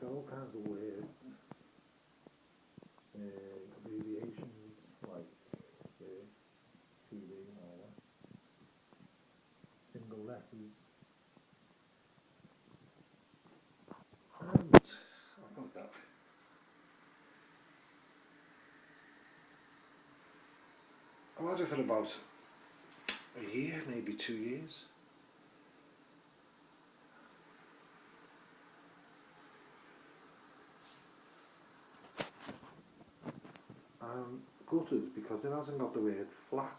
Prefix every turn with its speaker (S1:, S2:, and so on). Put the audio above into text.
S1: got all kinds of words, abbreviations like TV and all that. Single letters. And I've got that. I've had it for about a year, maybe 2 years. I'm gutted because it hasn't got the word flat